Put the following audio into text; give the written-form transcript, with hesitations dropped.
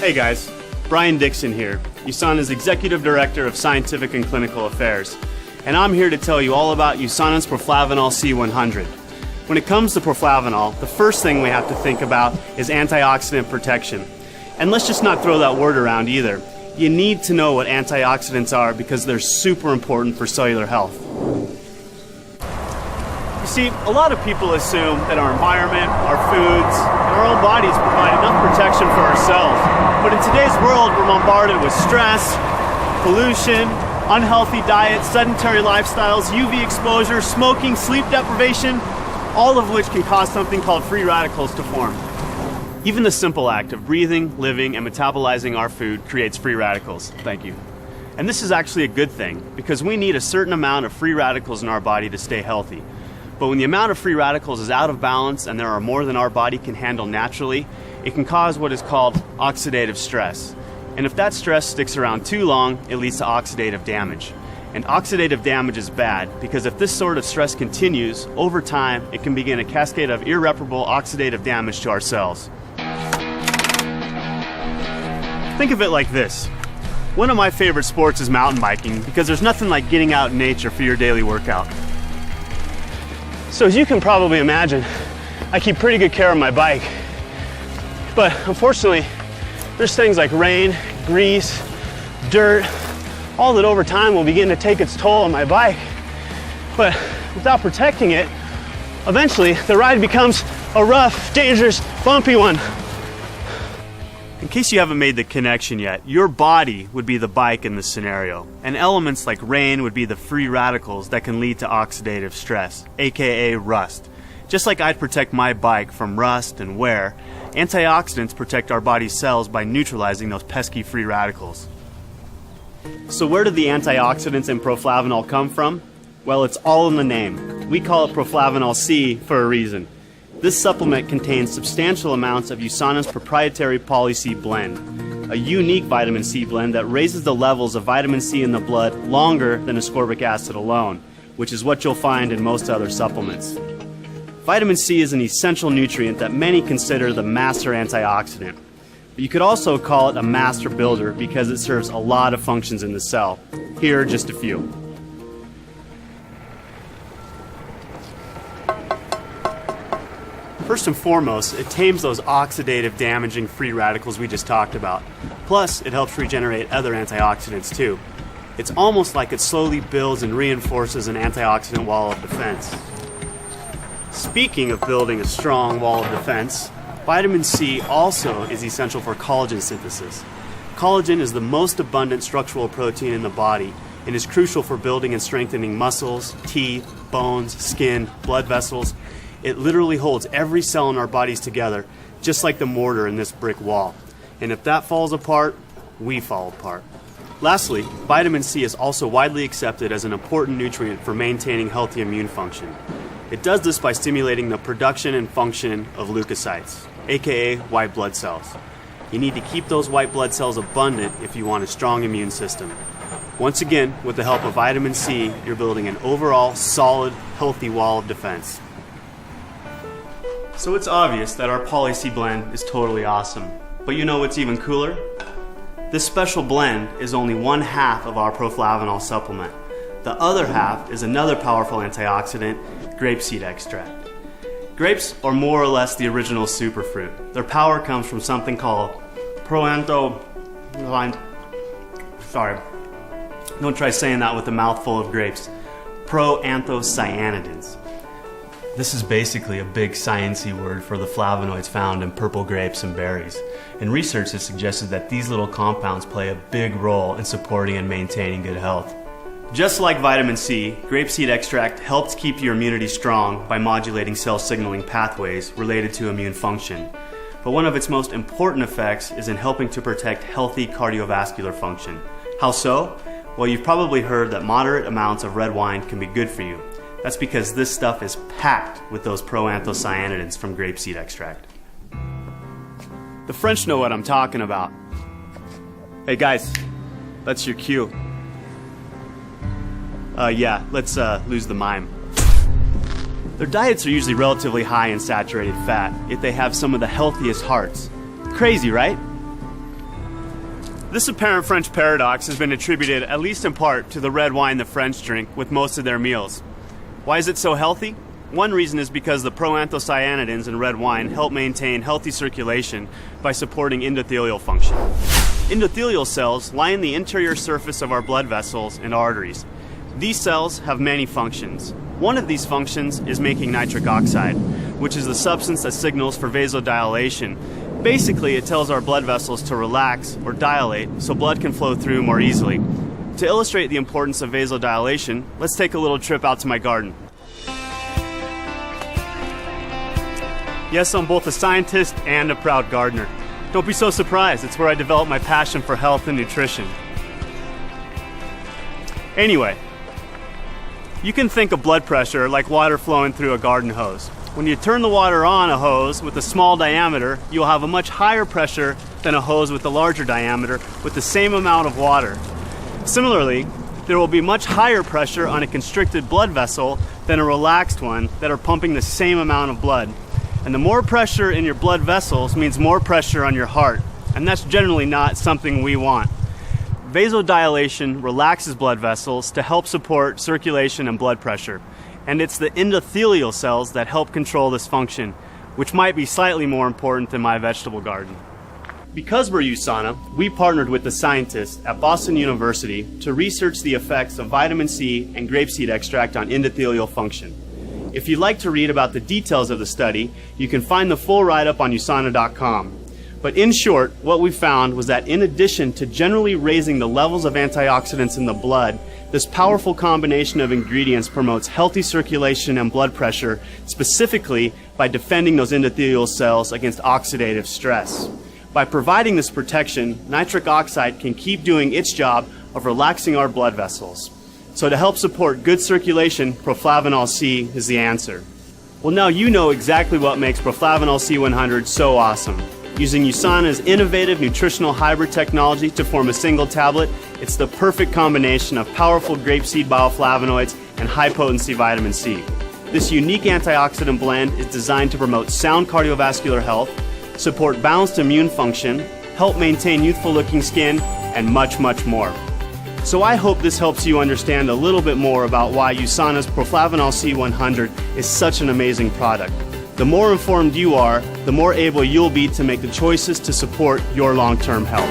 Hey guys, Brian Dixon here, USANA's Executive Director of Scientific and Clinical Affairs, and I'm here to tell you all about USANA's Proflavanol C100. When it comes to Proflavanol, the first thing we have to think about is antioxidant protection. And let's just not throw that word around either. You need to know what antioxidants are because they're super important for cellular health. You see, a lot of people assume that our environment, our foods, and our own bodies provide enough protection for ourselves. But in today's world, we're bombarded with stress, pollution, unhealthy diets, sedentary lifestyles, UV exposure, smoking, sleep deprivation, all of which can cause something called free radicals to form. Even the simple act of breathing, living, and metabolizing our food creates free radicals. Thank you. And this is actually a good thing because we need a certain amount of free radicals in our body to stay healthy. But when the amount of free radicals is out of balance and there are more than our body can handle naturally, it can cause what is called oxidative stress. And if that stress sticks around too long, it leads to oxidative damage. And oxidative damage is bad because if this sort of stress continues, over time, it can begin a cascade of irreparable oxidative damage to our cells. Think of it like this. One of my favorite sports is mountain biking because there's nothing like getting out in nature for your daily workout. So as you can probably imagine, I keep pretty good care of my bike. But unfortunately, there's things like rain, grease, dirt, all that over time will begin to take its toll on my bike. But without protecting it, eventually the ride becomes a rough, dangerous, bumpy one. In case you haven't made the connection yet, your body would be the bike in this scenario, and elements like rain would be the free radicals that can lead to oxidative stress, aka rust. Just like I'd protect my bike from rust and wear, antioxidants protect our body's cells by neutralizing those pesky free radicals. So where did the antioxidants in Proflavanol come from? Well, it's all in the name. We call it Proflavanol C for a reason. This supplement contains substantial amounts of USANA's proprietary Poly-C blend, a unique vitamin C blend that raises the levels of vitamin C in the blood longer than ascorbic acid alone, which is what you'll find in most other supplements. Vitamin C is an essential nutrient that many consider the master antioxidant. But you could also call it a master builder because it serves a lot of functions in the cell. Here are just a few. First and foremost, it tames those oxidative damaging free radicals we just talked about. Plus, it helps regenerate other antioxidants too. It's almost like it slowly builds and reinforces an antioxidant wall of defense. Speaking of building a strong wall of defense, vitamin C also is essential for collagen synthesis. Collagen is the most abundant structural protein in the body and is crucial for building and strengthening muscles, teeth, bones, skin, blood vessels. It literally holds every cell in our bodies together, just like the mortar in this brick wall. And if that falls apart, we fall apart. Lastly, vitamin C is also widely accepted as an important nutrient for maintaining healthy immune function. It does this by stimulating the production and function of leukocytes, aka white blood cells. You need to keep those white blood cells abundant if you want a strong immune system. Once again, with the help of vitamin C, you're building an overall solid, healthy wall of defense. So it's obvious that our Poly-C blend is totally awesome. But you know what's even cooler? This special blend is only one half of our Proflavanol supplement. The other half is another powerful antioxidant, grapeseed extract. Grapes are more or less the original superfruit. Their power comes from something called don't try saying that with a mouthful of grapes. Proanthocyanidins. This is basically a big sciencey word for the flavonoids found in purple grapes and berries. And research has suggested that these little compounds play a big role in supporting and maintaining good health. Just like vitamin C, grapeseed extract helps keep your immunity strong by modulating cell signaling pathways related to immune function. But one of its most important effects is in helping to protect healthy cardiovascular function. How so? Well, you've probably heard that moderate amounts of red wine can be good for you. That's because this stuff is packed with those proanthocyanidins from grapeseed extract. The French know what I'm talking about. Hey guys, that's your cue. Yeah, let's lose the mime. Their diets are usually relatively high in saturated fat, yet they have some of the healthiest hearts. Crazy, right? This apparent French paradox has been attributed, at least in part, to the red wine the French drink with most of their meals. Why is it so healthy? One reason is because the proanthocyanidins in red wine help maintain healthy circulation by supporting endothelial function. Endothelial cells line the interior surface of our blood vessels and arteries. These cells have many functions. One of these functions is making nitric oxide, which is the substance that signals for vasodilation. Basically, it tells our blood vessels to relax or dilate so blood can flow through more easily. To illustrate the importance of vasodilation, let's take a little trip out to my garden. Yes, I'm both a scientist and a proud gardener. Don't be so surprised, it's where I developed my passion for health and nutrition. Anyway, you can think of blood pressure like water flowing through a garden hose. When you turn the water on a hose with a small diameter, you'll have a much higher pressure than a hose with a larger diameter with the same amount of water. Similarly, there will be much higher pressure on a constricted blood vessel than a relaxed one that are pumping the same amount of blood. And the more pressure in your blood vessels means more pressure on your heart, and that's generally not something we want. Vasodilation relaxes blood vessels to help support circulation and blood pressure, and it's the endothelial cells that help control this function, which might be slightly more important than my vegetable garden. Because we're USANA, we partnered with the scientists at Boston University to research the effects of vitamin C and grapeseed extract on endothelial function. If you'd like to read about the details of the study, you can find the full write-up on USANA.com. But in short, what we found was that in addition to generally raising the levels of antioxidants in the blood, this powerful combination of ingredients promotes healthy circulation and blood pressure, specifically by defending those endothelial cells against oxidative stress. By providing this protection, nitric oxide can keep doing its job of relaxing our blood vessels. So to help support good circulation, Proflavanol C is the answer. Well, now you know exactly what makes Proflavanol C100 so awesome. Using USANA's innovative nutritional hybrid technology to form a single tablet, it's the perfect combination of powerful grapeseed bioflavonoids and high-potency vitamin C. This unique antioxidant blend is designed to promote sound cardiovascular health, support balanced immune function, help maintain youthful-looking skin, and much, much more. So I hope this helps you understand a little bit more about why USANA's Proflavanol C100 is such an amazing product. The more informed you are, the more able you'll be to make the choices to support your long-term health.